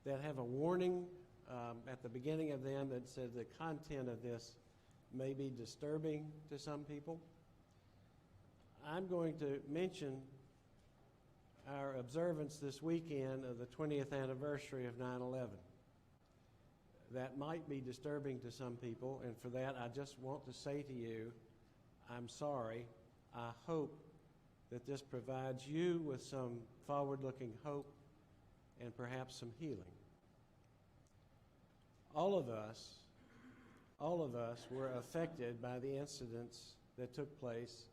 that have a warning at the beginning of them that says the content of this may be disturbing to some people. I'm going to mention our observance this weekend of the 20th anniversary of 9/11. That might be disturbing to some people, and for that I just want to say to you, I'm sorry. I hope that this provides you with some forward-looking hope and perhaps some healing. All of us were affected by the incidents that took place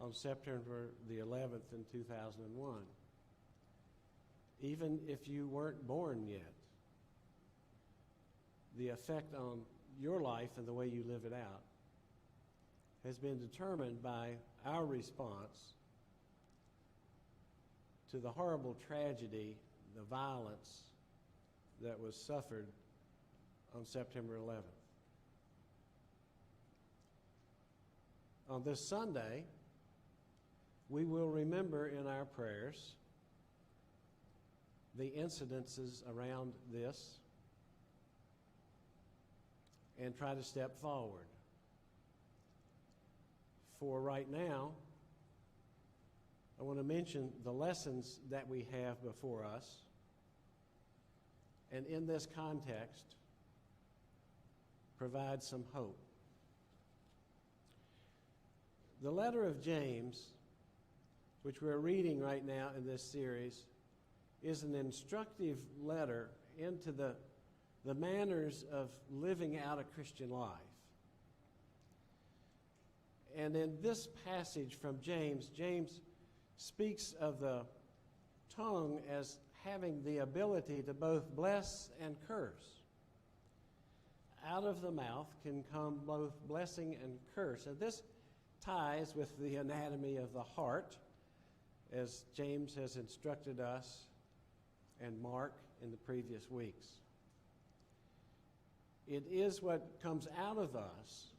on September the 11th in 2001. Even if you weren't born yet, the effect on your life and the way you live it out has been determined by our response to the horrible tragedy, the violence that was suffered on September 11th. On this Sunday, we will remember in our prayers the incidences around this and try to step forward. For right now, I want to mention the lessons that we have before us, and in this context, provide some hope. The letter of James, which we're reading right now in this series, is an instructive letter into the manners of living out a Christian life. And in this passage from James, James speaks of the tongue as having the ability to both bless and curse. Out of the mouth can come both blessing and curse. And this ties with the anatomy of the heart, as James has instructed us and Mark in the previous weeks. It is what comes out of us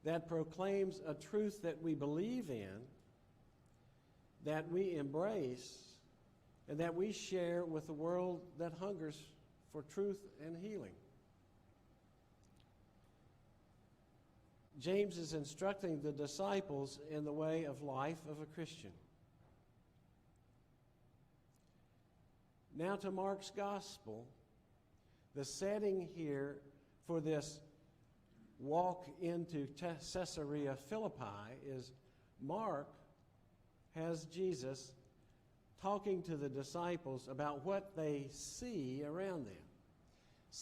that proclaims a truth that we believe in, that we embrace, and that we share with the world that hungers for truth and healing. James is instructing the disciples in the way of life of a Christian. Now to Mark's gospel. The setting here for this walk into Caesarea Philippi is Mark has Jesus talking to the disciples about what they see around them.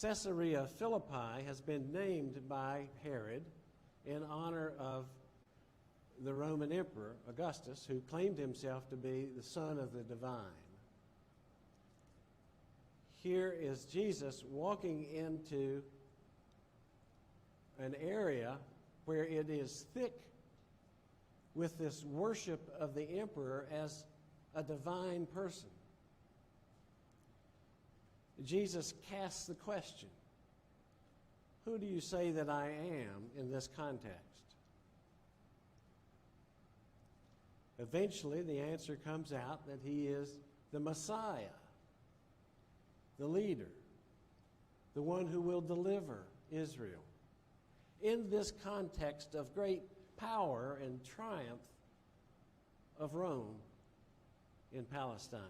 Caesarea Philippi has been named by Herod in honor of the Roman Emperor Augustus, who claimed himself to be the Son of the Divine. Here is Jesus walking into an area where it is thick with this worship of the emperor as a divine person. Jesus casts the question, who do you say that I am in this context? Eventually, the answer comes out that he is the Messiah, the leader, the one who will deliver Israel. In this context of great power and triumph of Rome in Palestine.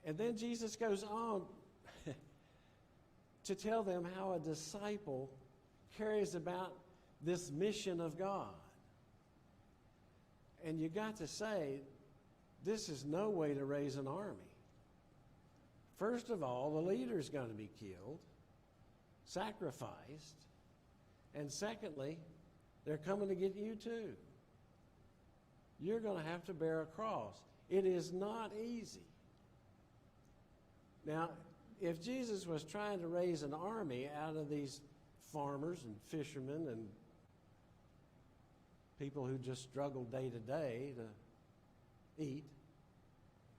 And then Jesus goes on to tell them how a disciple carries about this mission of God. And you got to say, this is no way to raise an army. First of all, the leader's going to be killed, sacrificed, and secondly, they're coming to get you too. You're going to have to bear a cross. It is not easy. Now, if Jesus was trying to raise an army out of these farmers and fishermen and people who just struggle day to day to eat,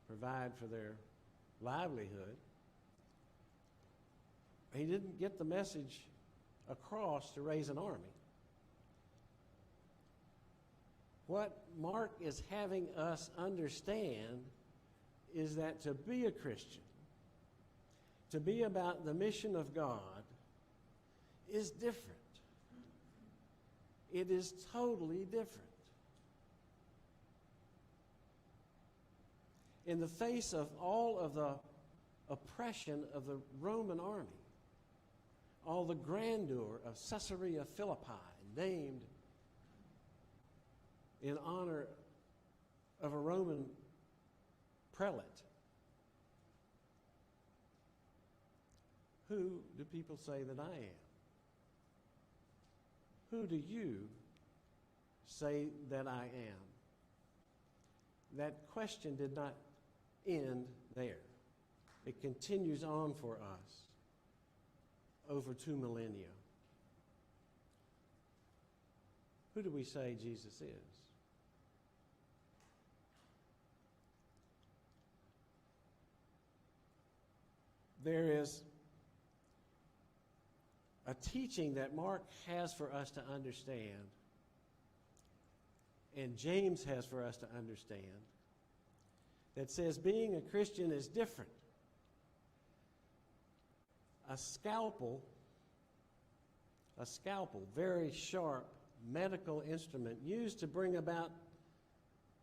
provide for their livelihood, he didn't get the message across to raise an army. What Mark is having us understand is that to be a Christian, to be about the mission of God, is different. It is totally different. In the face of all of the oppression of the Roman army, all the grandeur of Caesarea Philippi, named in honor of a Roman prelate, who do people say that I am? Who do you say that I am? That question did not end there. It continues on for us over 2 millennia. Who do we say Jesus is? There is a teaching that Mark has for us to understand, and James has for us to understand, that says being a Christian is different. A scalpel, very sharp medical instrument used to bring about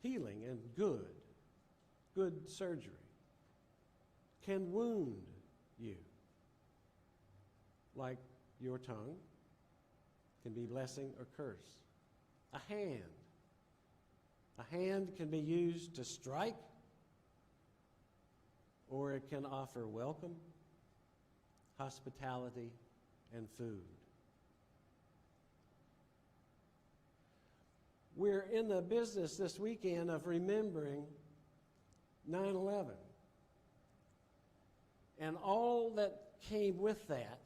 healing and good surgery, can wound you. Like your tongue can be blessing or curse. A hand can be used to strike, or it can offer welcome, hospitality, and food. We're in the business this weekend of remembering 9/11 and all that came with that,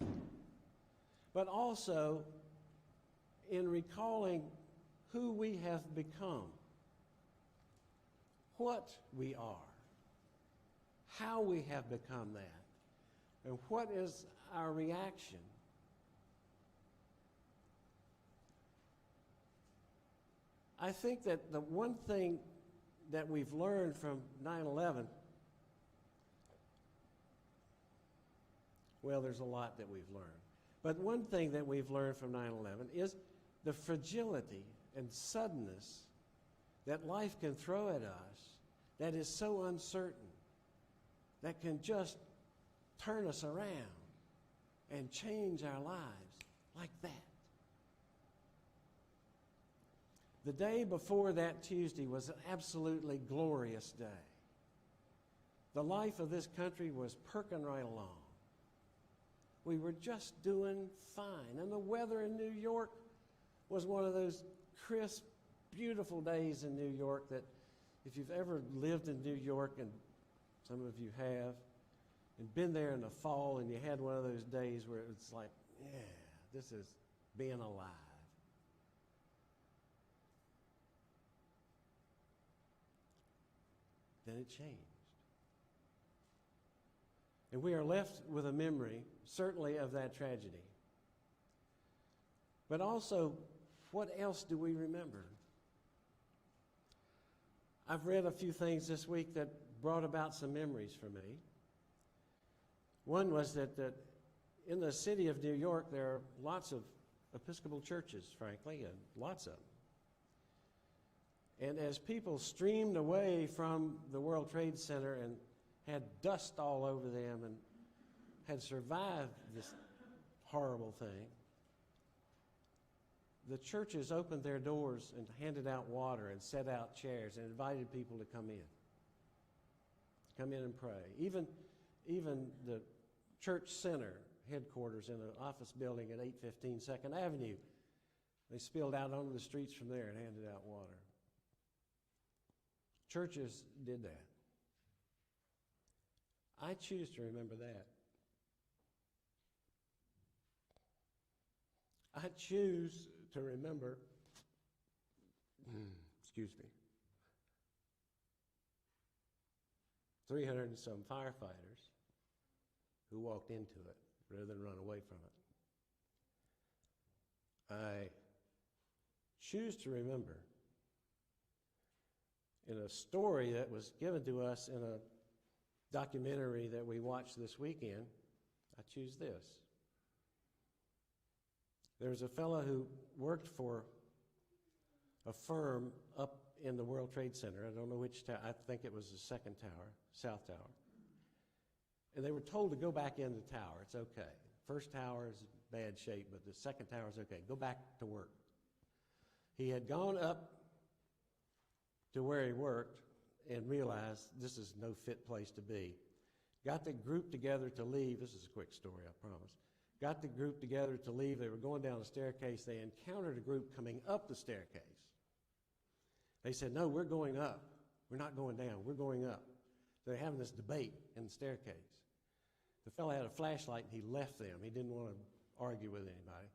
but also in recalling who we have become, what we are, how we have become that, and what is our reaction. I think that the one thing that we've learned from 9/11, well, there's a lot that we've learned, but one thing that we've learned from 9/11 is the fragility and suddenness that life can throw at us that is so uncertain, that can just turn us around and change our lives like that. The day before that Tuesday was an absolutely glorious day. The life of this country was perking right along. We were just doing fine. And the weather in New York was one of those crisp, beautiful days in New York that if you've ever lived in New York, and some of you have, and been there in the fall and you had one of those days where it's like, yeah, this is being alive. Then it changed. And we are left with a memory, certainly, of that tragedy. But also, what else do we remember? I've read a few things this week that brought about some memories for me. One was that in the city of New York, there are lots of Episcopal churches, frankly, and lots of them. And as people streamed away from the World Trade Center and had dust all over them and had survived this horrible thing, the churches opened their doors and handed out water and set out chairs and invited people to come in and pray. Even the church center headquarters in an office building at 815 2nd Avenue, they spilled out onto the streets from there and handed out water. Churches did that. I choose to remember that. I choose to remember, 300 and some firefighters who walked into it rather than run away from it. I choose to remember in a story that was given to us in a documentary that we watched this weekend, I choose this. There was a fellow who worked for a firm up in the World Trade Center. I don't know which tower. I think it was the second tower, South Tower. And they were told to go back in the tower. It's okay. First tower is in bad shape, but the second tower is okay. Go back to work. He had gone up to where he worked and realized this is no fit place to be. Got the group together to leave. This is a quick story, I promise. Got the group together to leave. They were going down the staircase. They encountered a group coming up the staircase. They said, no, we're going up. We're not going down. We're going up. They're having this debate in the staircase. The fellow had a flashlight, and he left them. He didn't want to argue with anybody.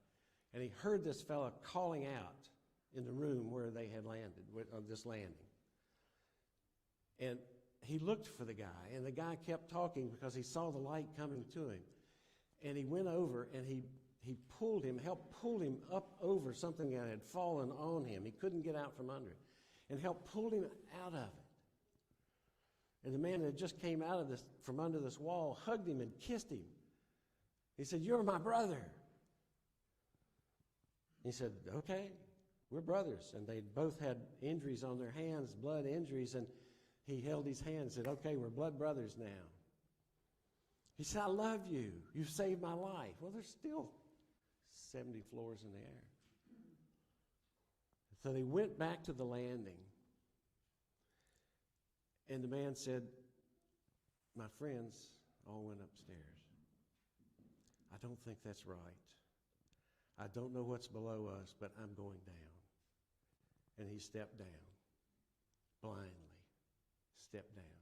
And he heard this fellow calling out in the room where they had landed, on this landing. And he looked for the guy, and the guy kept talking because he saw the light coming to him. And he went over, and he pulled him, helped pull him up over something that had fallen on him. He couldn't get out from under it. And helped pull him out of it. And the man that just came out of this, from under this wall, hugged him and kissed him. He said, "You're my brother." He said, "Okay, we're brothers." And they both had injuries on their hands, blood injuries, and he held his hand and said, "Okay, we're blood brothers now." He said, "I love you. You've saved my life." Well, there's still 70 floors in the air. So they went back to the landing. And the man said, "My friends all went upstairs. I don't think that's right. I don't know what's below us, but I'm going down." And he stepped down, blindly stepped down.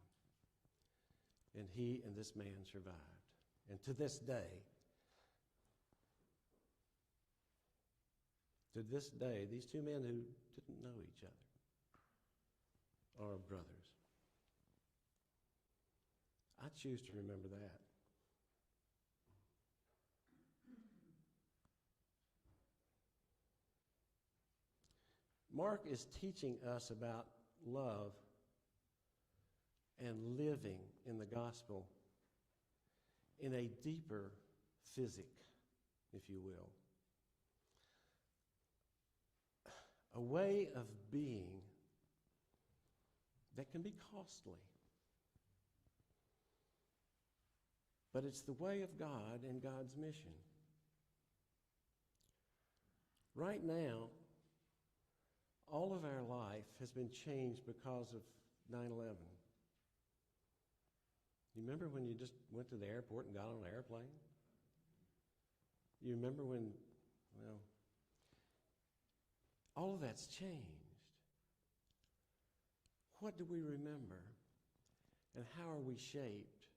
And he and this man survived. And to this day, these two men who didn't know each other are brothers. I choose to remember that. Mark is teaching us about love and living in the gospel in a deeper physic, if you will. A way of being that can be costly. But it's the way of God and God's mission. Right now, all of our life has been changed because of 9/11. You remember when you just went to the airport and got on an airplane? You remember when, well, all of that's changed. What do we remember? And how are we shaped?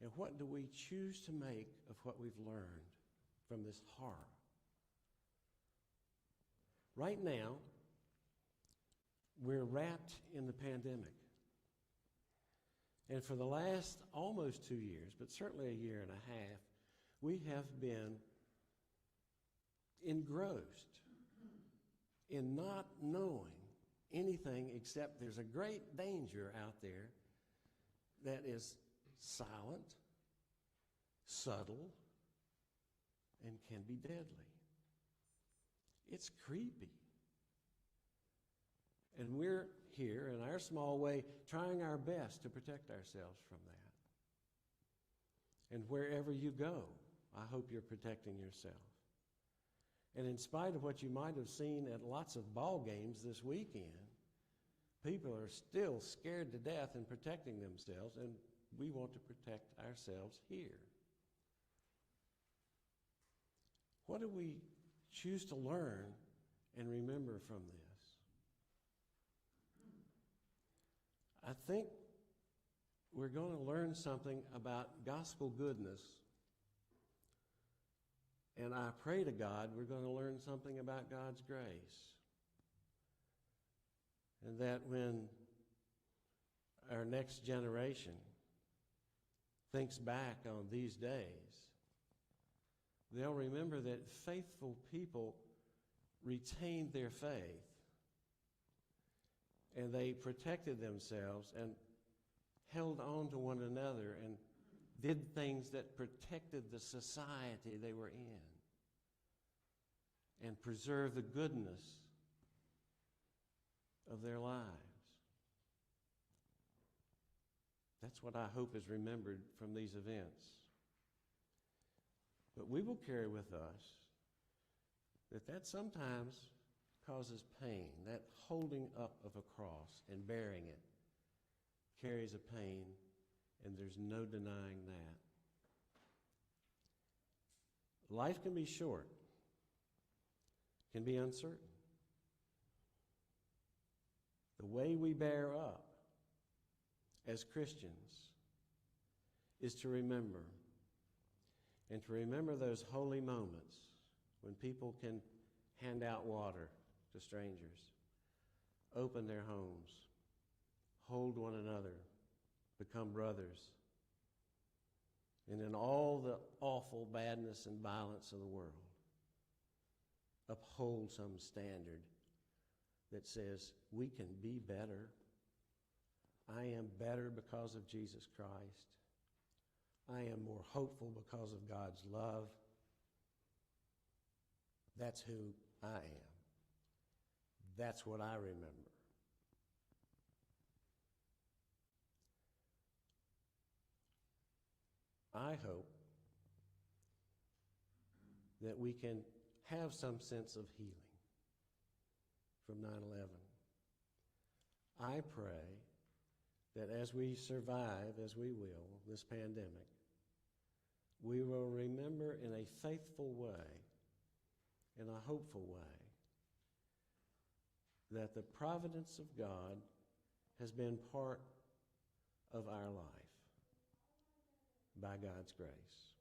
And what do we choose to make of what we've learned from this horror? Right now, we're wrapped in the pandemic. And for the last almost 2 years, but certainly a year and a half, we have been engrossed in not knowing anything except there's a great danger out there that is silent, subtle, and can be deadly. It's creepy. And we're here in our small way trying our best to protect ourselves from that. And wherever you go, I hope you're protecting yourself. And in spite of what you might have seen at lots of ball games this weekend, people are still scared to death and protecting themselves, and we want to protect ourselves here. What do we choose to learn and remember from this? I think we're going to learn something about gospel goodness. And I pray to God we're going to learn something about God's grace. And that when our next generation thinks back on these days, they'll remember that faithful people retained their faith, and they protected themselves and held on to one another and did things that protected the society they were in and preserved the goodness of their lives. That's what I hope is remembered from these events. But we will carry with us that sometimes causes pain. That holding up of a cross and bearing it carries a pain, and there's no denying that. Life can be short, can be uncertain. The way we bear up as Christians is to remember, and to remember those holy moments when people can hand out water to strangers, open their homes, hold one another, become brothers, and in all the awful badness and violence of the world, uphold some standard that says we can be better. I am better because of Jesus Christ. I am more hopeful because of God's love. That's who I am. That's what I remember. I hope that we can have some sense of healing from 9/11. I pray that as we survive, as we will, this pandemic, we will remember in a faithful way, in a hopeful way, that the providence of God has been part of our life by God's grace.